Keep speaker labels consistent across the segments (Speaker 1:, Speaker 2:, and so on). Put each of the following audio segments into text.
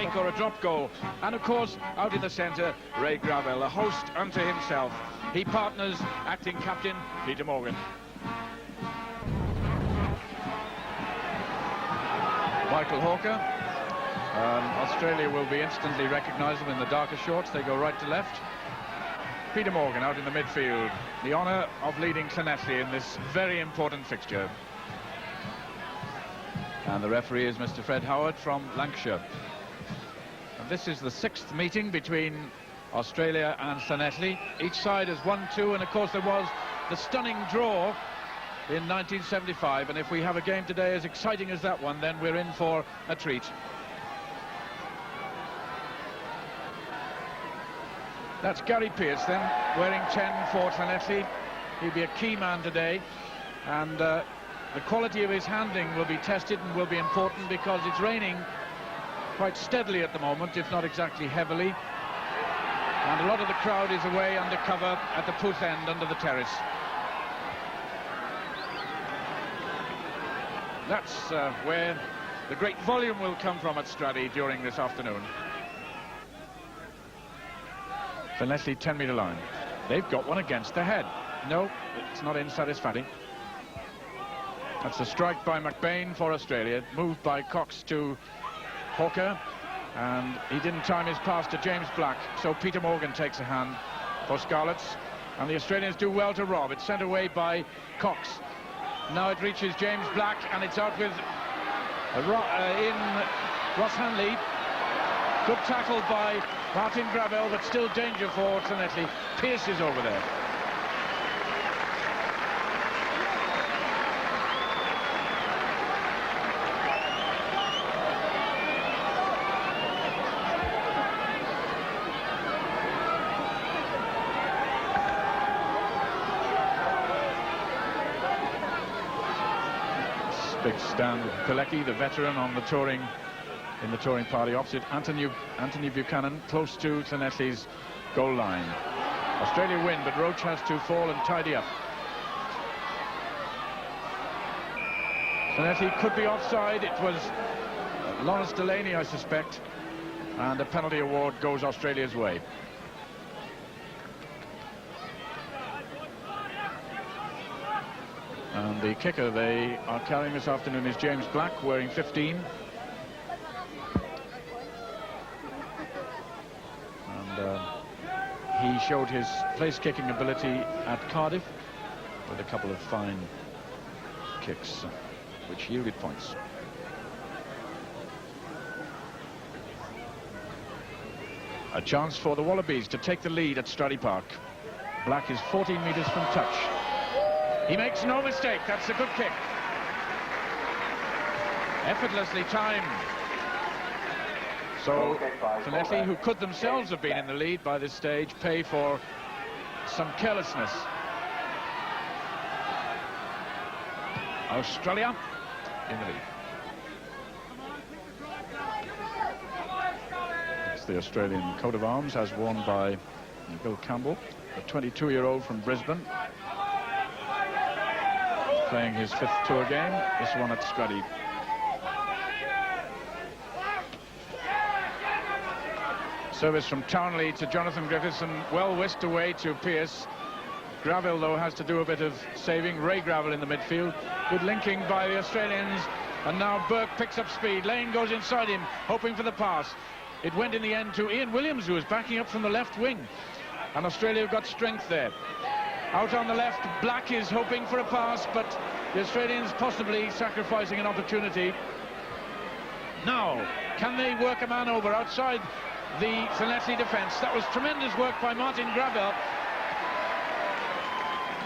Speaker 1: or a drop goal. And of course, out in the centre, Ray Gravel, a host unto himself. He partners acting captain Peter Morgan. Michael Hawker. Australia will be instantly recognisable in the darker shorts. They go right to left. Peter Morgan out in the midfield. The honour of leading Llanelli in this very important fixture. And the referee is Mr. Fred Howard from Lancashire. And this is the 6th meeting between Australia and Llanelli. Each side has 1-2, and of course there was the stunning draw in 1975, and if we have a game today as exciting as that one, then we're in for a treat. That's Gary Pearce then, wearing 10 for Llanelli. He'll be a key man today, and the quality of his handling will be tested and will be important because it's raining quite steadily at the moment, if not exactly heavily, and a lot of the crowd is away under cover at the Pouth end under the terrace. That's where the great volume will come from at Stradey during this afternoon. Llanelli 10-metre line. They've got one against the head. No, it's not in satisfactory. That's a strike by McBain for Australia. Moved by Cox to Hawker, and he didn't time his pass to James Black, so Peter Morgan takes a hand for Scarlets, and the Australians do well to rob. It's sent away by Cox. Now it reaches James Black, and it's out with in Ross Hanley. Good tackle by Martin Gravel, but still danger for Llanelli. Pearce is over there. Big stand with Pilecki, the veteran on the touring, in the touring party opposite Anthony Buchanan, close to Llanelli's goal line. Australia win, but Roach has to fall and tidy up. Llanelli could be offside. It was Lawrence Delaney, I suspect, and a penalty award goes Australia's way. And the kicker they are carrying this afternoon is James Black, wearing 15. And he showed his place-kicking ability at Cardiff with a couple of fine kicks, which yielded points. A chance for the Wallabies to take the lead at Stradey Park. Black is 14 metres from touch. He makes no mistake. That's a good kick. Effortlessly timed. So Llanelli, who could themselves have been in the lead by this stage, pay for some carelessness. Australia in the lead. It's the Australian coat of arms, as worn by Bill Campbell, a 22-year-old from Brisbane. Playing his 5th tour game, this one at Stradey. Service from Townley to Jonathan Griffiths, and well whisked away to Pearce. Gravel, though, has to do a bit of saving. Ray Gravel in the midfield. Good linking by the Australians, and now Burke picks up speed. Lane goes inside him, hoping for the pass. It went in the end to Ian Williams, who was backing up from the left wing, and Australia have got strength there. Out on the left, Black is hoping for a pass, but the Australians possibly sacrificing an opportunity. Now, can they work a man over outside the Llanelli defence? That was tremendous work by Martin Gravel.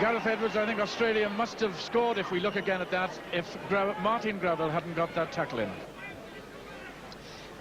Speaker 1: Gareth Edwards, I think Australia must have scored, if we look again at that, if Martin Gravel hadn't got that tackle in.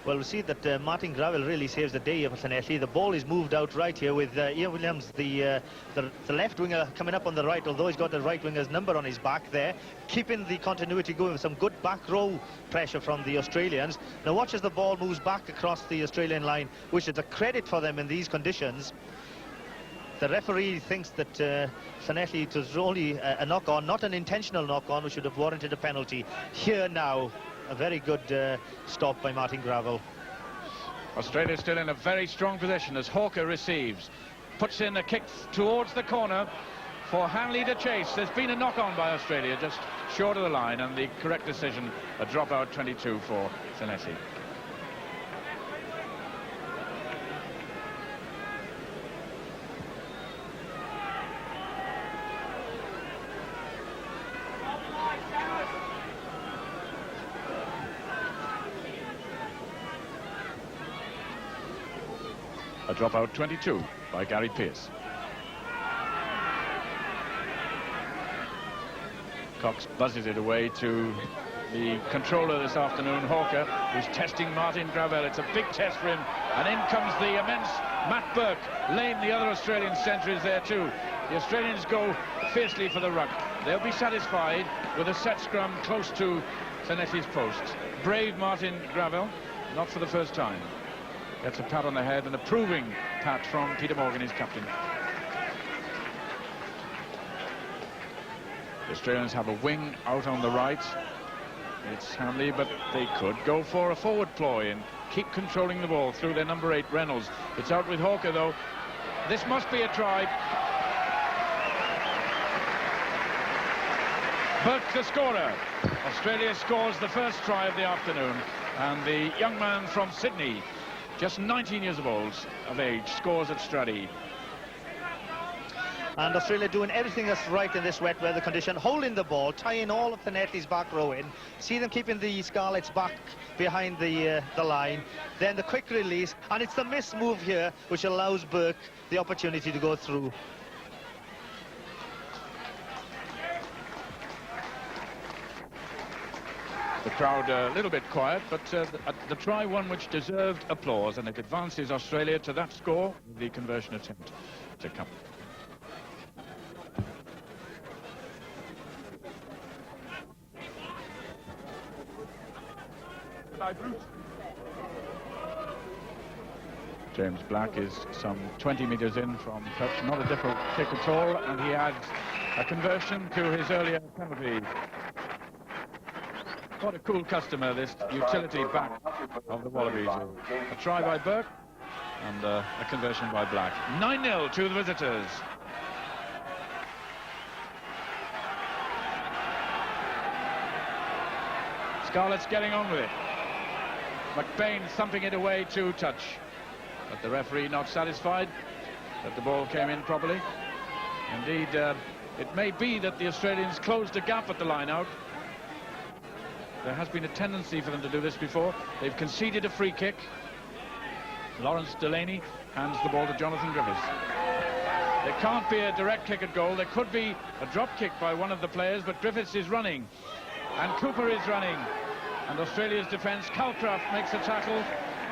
Speaker 2: Well, we see that Martin Gravel really saves the day of Llanelli. The ball is moved out right here with Ian Williams, the left winger, coming up on the right, although he's got the right winger's number on his back there, keeping the continuity going with some good back row pressure from the Australians. Now watch as the ball moves back across the Australian line, which is a credit for them in these conditions. The referee thinks that Llanelli, it was only a knock-on, not an intentional knock-on, which should have warranted a penalty. Here now, a very good stop by Martin Gravel.
Speaker 1: Australia still in a very strong position as Hawker receives. Puts in a kick towards the corner for Hanley to chase. There's been a knock-on by Australia just short of the line, and the correct decision, a drop-out 22 for Llanelli. A dropout 22 by Gary Pearce. Cox buzzes it away to the controller this afternoon, Hawker, who's testing Martin Gravel. It's a big test for him, and in comes the immense Matt Burke. Lane, the other Australian centre, is there too. The Australians go fiercely for the ruck. They'll be satisfied with a set scrum close to Llanelli's post. Brave Martin Gravel, not for the first time. Gets a pat on the head, and a proving pat from Peter Morgan, his captain. The Australians have a wing out on the right. It's Hanley, but they could go for a forward ploy and keep controlling the ball through their number 8, Reynolds. It's out with Hawker, though. This must be a try. Burke, the scorer. Australia scores the first try of the afternoon, and the young man from Sydney, just 19 years of age, scores at Stradey.
Speaker 2: And Australia doing everything that's right in this wet weather condition, holding the ball, tying all of Llanelli's back row in. See them keeping the Scarlets back behind the line. Then the quick release, and it's the miss move here which allows Burke the opportunity to go through.
Speaker 1: The crowd a little bit quiet, but the try one which deserved applause, and it advances Australia to that score, the conversion attempt to come. James Black is some 20 metres in from touch, not a difficult kick at all, and he adds a conversion to his earlier penalty. What a cool customer, this utility back of the Wallabies. A try by Burke and a conversion by Black. 9-0 to the visitors. Scarlett's getting on with it. McBain thumping it away to touch. But the referee not satisfied that the ball came in properly. Indeed, it may be that the Australians closed a gap at the line-out. There has been a tendency for them to do this before. They've conceded a free kick. Lawrence Delaney hands the ball to Jonathan Griffiths. There can't be a direct kick at goal. There could be a drop kick by one of the players, but Griffiths is running. And Cooper is running. And Australia's defence, Calcraft makes a tackle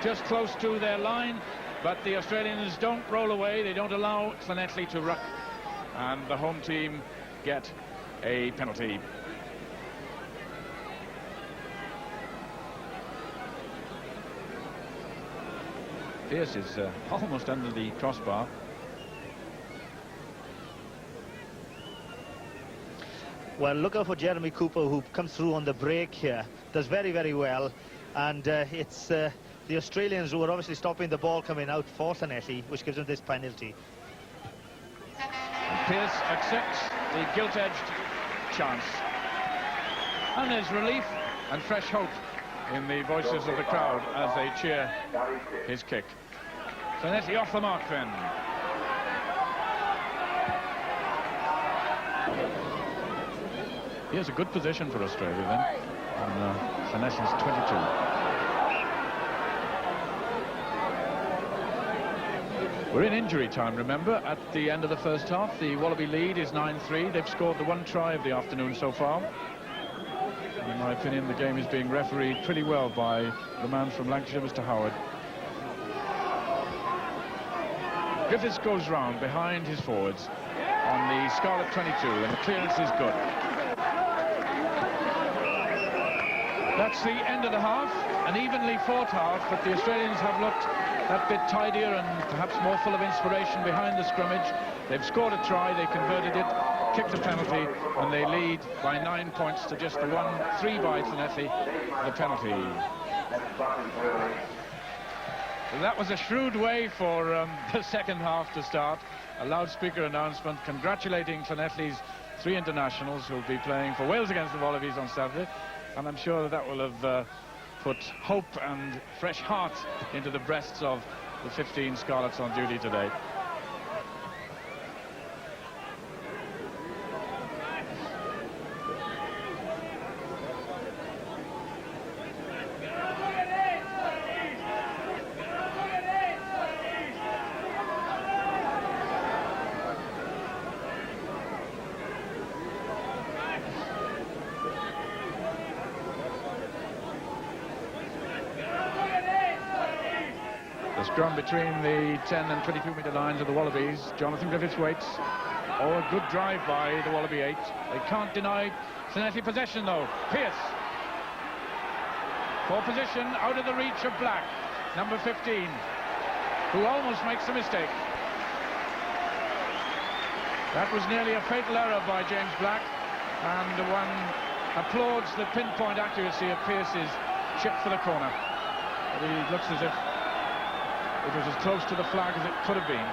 Speaker 1: just close to their line, but the Australians don't roll away. They don't allow Llanelli to ruck. And the home team get a penalty. Pearce is almost under the crossbar.
Speaker 2: Well, look out for Jeremy Cooper, who comes through on the break here. Does very, very well. And it's the Australians who are obviously stopping the ball coming out for Llanelli, which gives them this penalty.
Speaker 1: And Pearce accepts the gilt-edged chance. And there's relief and fresh hope in the voices of the crowd as they cheer his kick. Llanelli off the mark then. Here's a good position for Australia then, on Llanelli's 22. We're in injury time, remember, at the end of the first half. The Wallaby lead is 9-3. They've scored the one try of the afternoon so far. In my opinion, the game is being refereed pretty well by the man from Lancashire, Mr. Howard. Griffiths goes round behind his forwards on the Scarlet 22, and the clearance is good. That's the end of the half, an evenly fought half, but the Australians have looked that bit tidier and perhaps more full of inspiration behind the scrummage. They've scored a try, they converted it, kicked a penalty, and they lead by 9 points to just the 1-3 by Llanelli, the penalty. That was a shrewd way for the second half to start. A loudspeaker announcement congratulating Llanelli's 3 internationals who'll be playing for Wales against the Wallabies on Saturday. And I'm sure that that will have put hope and fresh heart into the breasts of the 15 Scarlets on duty today. Scrum between the 10 and 22 metre lines of the Wallabies. Jonathan Griffiths waits. Oh, a good drive by the Wallaby 8. They can't deny Llanelli possession though. Pearce. For position out of the reach of Black, number 15, who almost makes a mistake. That was nearly a fatal error by James Black, and one applauds the pinpoint accuracy of Pearce's chip for the corner. But he looks as if it was as close to the flag as it could have been.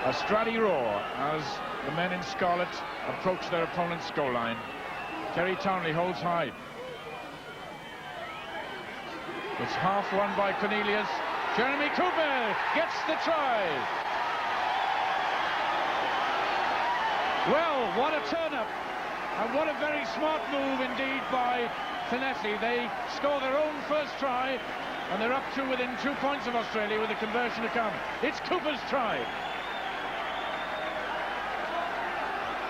Speaker 1: A Straddy roar as the men in scarlet approach their opponent's goal line. Terry Townley holds high. It's half won by Cornelius. Jeremy Cooper gets the try. Well, what a turn-up. And what a very smart move indeed by Llanelli. They score their own first try, and they're up to within 2 points of Australia with a conversion to come. It's Cooper's try.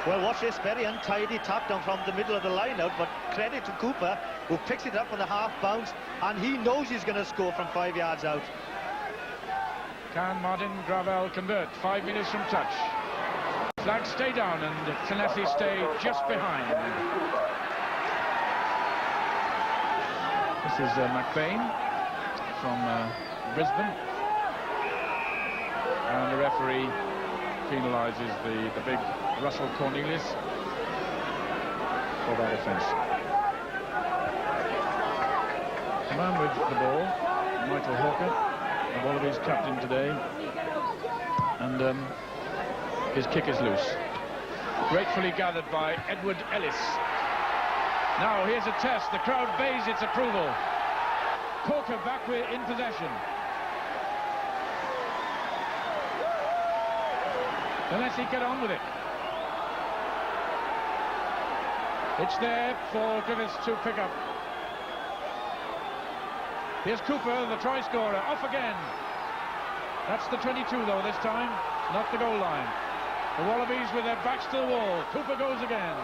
Speaker 2: Well, watch this, very untidy tap down from the middle of the line out, but credit to Cooper, who picks it up on the half bounce, and he knows he's going to score from 5 yards out.
Speaker 1: Can Martin Gravel convert? 5 metres from touch. Flags stay down and Llanelli stay just behind. This is McBain from Brisbane. And the referee penalises the big Russell Cornelius for that offence. The man with the ball, Michael Hawker, the Wallabies captain today. And his kick is loose. Gratefully gathered by Edward Ellis. Now here's a test. The crowd bays its approval. Corker back in possession. Llanelli get on with it. It's there for Griffiths to pick up. Here's Cooper, the try scorer, off again. That's the 22 though this time, not the goal line. The Wallabies with their backs to the wall. Cooper goes again.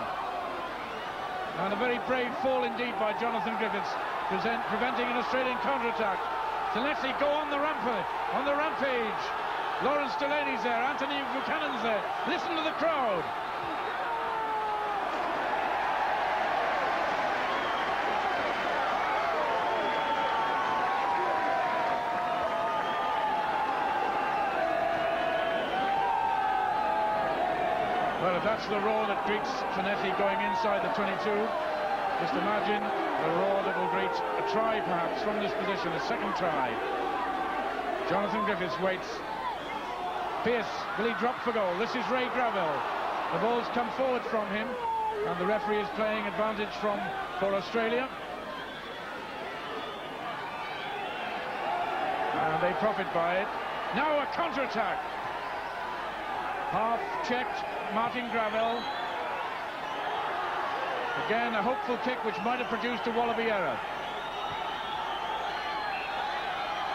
Speaker 1: And a very brave fall indeed by Jonathan Griffiths, preventing an Australian counter-attack. Llanelli go on the rampage. Lawrence Delaney's there, Anthony Buchanan's there. Listen to the crowd. Well, if that's the roar that greets Llanelli going inside the 22, just imagine the roar that will greet a try, perhaps, from this position, a second try. Jonathan Griffiths waits. Pearce, will he drop for goal? This is Ray Gravel. The ball's come forward from him, and the referee is playing advantage for Australia. And they profit by it. Now a counter-attack. Half-checked Martin Gravel. Again, a hopeful kick which might have produced a Wallaby error.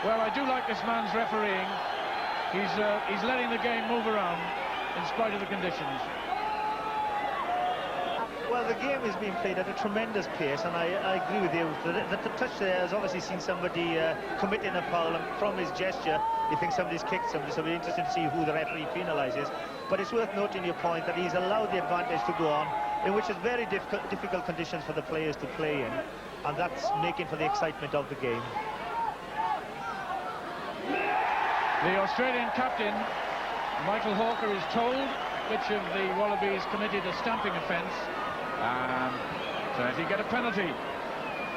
Speaker 1: Well, I do like this man's refereeing. He's letting the game move around in spite of the conditions.
Speaker 2: Well, the game is being played at a tremendous pace, and I agree with you. The touch there has obviously seen somebody committing a foul, and from his gesture, you think somebody's kicked somebody, so it'll be interesting to see who the referee penalises. But it's worth noting your point that he's allowed the advantage to go on, in which is very difficult conditions for the players to play in, and that's making for the excitement of the game.
Speaker 1: The Australian captain, Michael Hawker, is told which of the Wallabies committed a stamping offence. Llanelli get a penalty.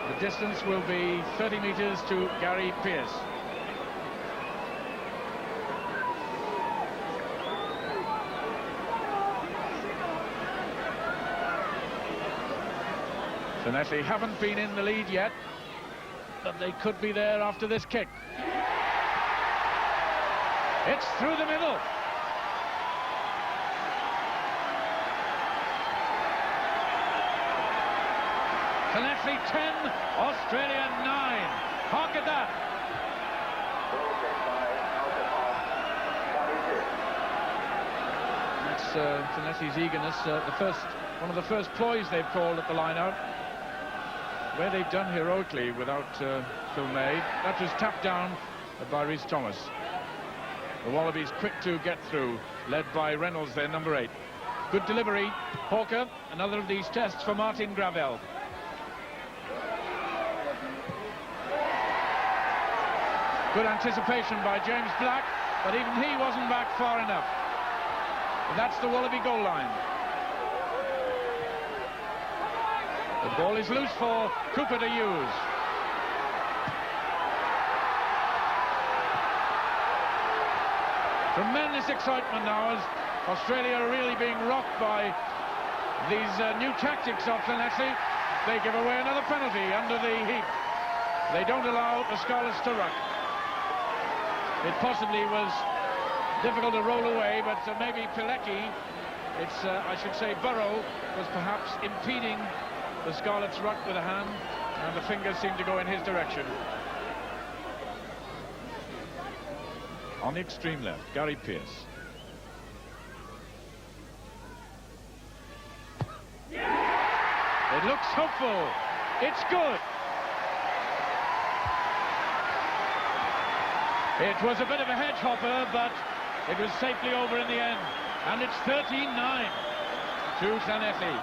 Speaker 1: The distance will be 30 metres to Gary Pearce. Llanelli haven't been in the lead yet, but they could be there after this kick. It's through the middle. Llanelli 10, Australia 9. Hark at that. That's Llanelli's eagerness. One of the first ploys they've called at the line-out, where they've done heroically without Phil May. That was tapped down by Rhys Thomas. The Wallabies quick to get through, led by Reynolds, their number 8. Good delivery. Hawker, another of these tests for Martin Gravel. Good anticipation by James Black, but even he wasn't back far enough. And that's the Wallaby goal line. The ball is loose for Cooper to use. Tremendous excitement now as Australia are really being rocked by these new tactics of Llanelli. They give away another penalty under the heat. They don't allow the Scarlets to ruck. It possibly was difficult to roll away, but maybe Pilecki, I should say Burrow, was perhaps impeding the Scarlets' ruck with a hand, and the fingers seemed to go in his direction. On the extreme left, Gary Pearce. It looks hopeful. It's good. It was a bit of a hedge hopper, but it was safely over in the end. And it's 13-9 to Llanelli.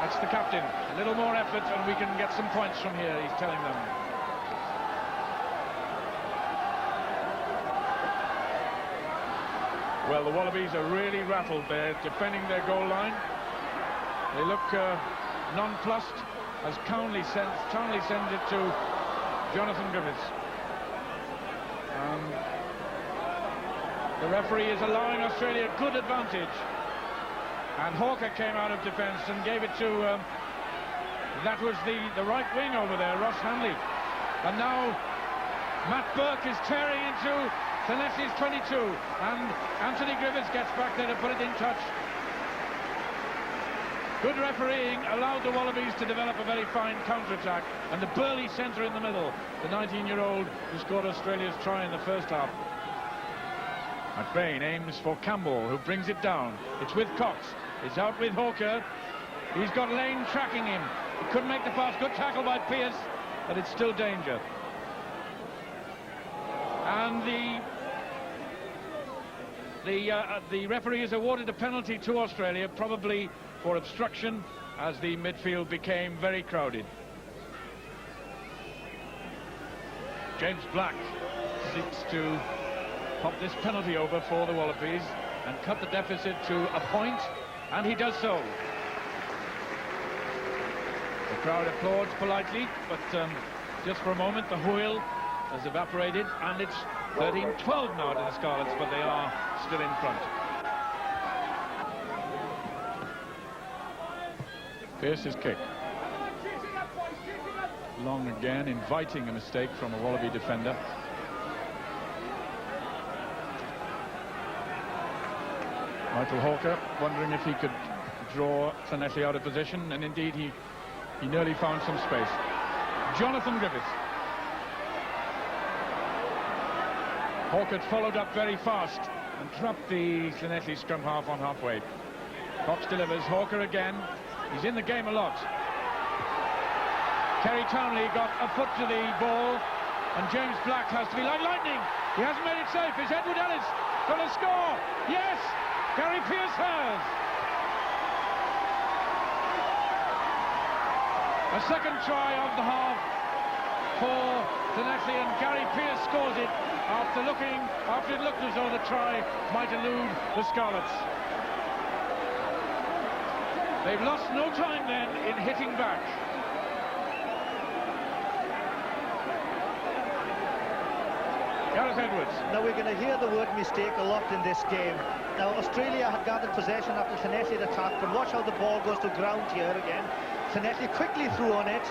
Speaker 1: That's the captain. A little more effort and we can get some points from here, he's telling them. Well, the Wallabies are really rattled. They're defending their goal line. They look nonplussed as Townley sends it to Jonathan Griffiths. And the referee is allowing Australia good advantage. And Hawker came out of defence and gave it to, that was the right wing over there, Ross Hanley. And now Matt Burke is tearing into Llanelli's 22. And Anthony Griffiths gets back there to put it in touch. Good refereeing allowed the Wallabies to develop a very fine counter-attack, and the burly centre in the middle, the 19-year-old who scored Australia's try in the first half. McBain aims for Campbell, who brings it down. It's with Cox. It's out with Hawker. He's got Lane tracking him. He couldn't make the pass. Good tackle by Pearce, but it's still danger. And the referee has awarded a penalty to Australia, probably for obstruction, as the midfield became very crowded. James Black seeks to pop this penalty over for the Wallabies and cut the deficit to a point, and he does so. The crowd applauds politely, but just for a moment the wheel has evaporated, and it's 13-12 now to the Scarlets, but they are still in front. Pearce's kick. Long again, inviting a mistake from a Wallaby defender. Michael Hawker wondering if he could draw Llanelli out of position, and indeed he nearly found some space. Jonathan Griffiths. Hawker followed up very fast and trapped the Llanelli scrum half on halfway. Cox delivers. Hawker again. He's in the game a lot. Kerry Townley got a foot to the ball, and James Black has to be like lightning. He hasn't made it safe. Is Edward Ellis going to score? Yes! Gary Pearce has! A second try of the half for Llanelli, and Gary Pearce scores it after it looked as though the try might elude the Scarlets. They've lost no time then in hitting back. Gareth Edwards.
Speaker 2: Now we're going to hear the word mistake a lot in this game. Now Australia had gathered possession after Llanelli had attacked, but watch how the ball goes to ground here again. Llanelli quickly threw on it.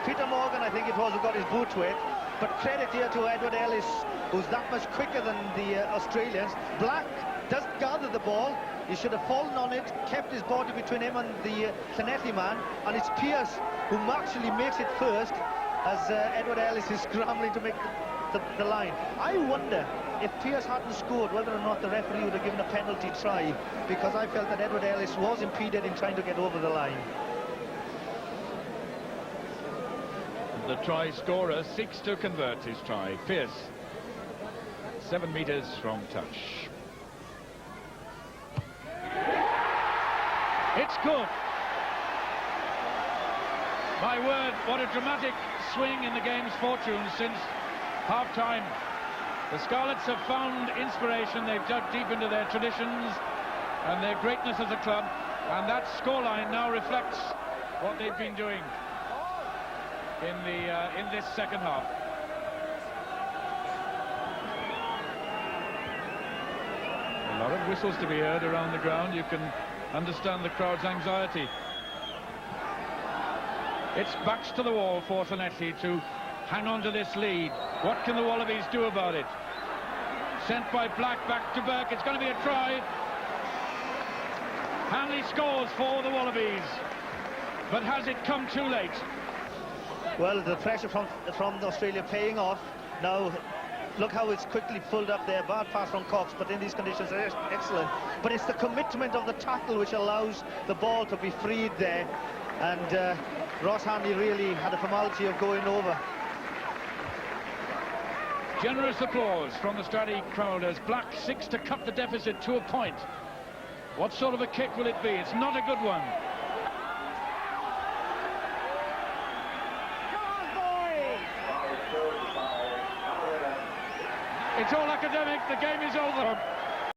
Speaker 2: Peter Morgan, I think it was, who got his boot to it. But credit here to Edward Ellis, who's that much quicker than the Australians. Black does gather the ball. He should have fallen on it, kept his body between him and the Llanelli man, and it's Pierce who actually makes it first as Edward Ellis is scrambling to make the line. I wonder if Pierce hadn't scored, whether or not the referee would have given a penalty try, because I felt that Edward Ellis was impeded in trying to get over the line.
Speaker 1: The try scorer seeks to convert his try. Pierce, 7 metres from touch. It's good. My word, what a dramatic swing in the game's fortune since half-time. The Scarlets have found inspiration. They've dug deep into their traditions and their greatness as a club, and that scoreline now reflects what they've been doing in this second half. A lot of whistles to be heard around the ground. You can understand the crowd's anxiety. It's backs to the wall for Llanelli to hang on to this lead. What can the Wallabies do about it? Sent by Black back to Burke. It's going to be a try. Hanley scores for the Wallabies. But has it come too late?
Speaker 2: Well, the pressure from Australia paying off. Now, look how it's quickly pulled up there. Bad pass from Cox, but in these conditions, they're excellent. But it's the commitment of the tackle which allows the ball to be freed there. And Ross Hanley really had a formality of going over.
Speaker 1: Generous applause from the Stratty crowd as Black seeks to cut the deficit to a point. What sort of a kick will it be? It's not a good one. It's all academic. The game is over.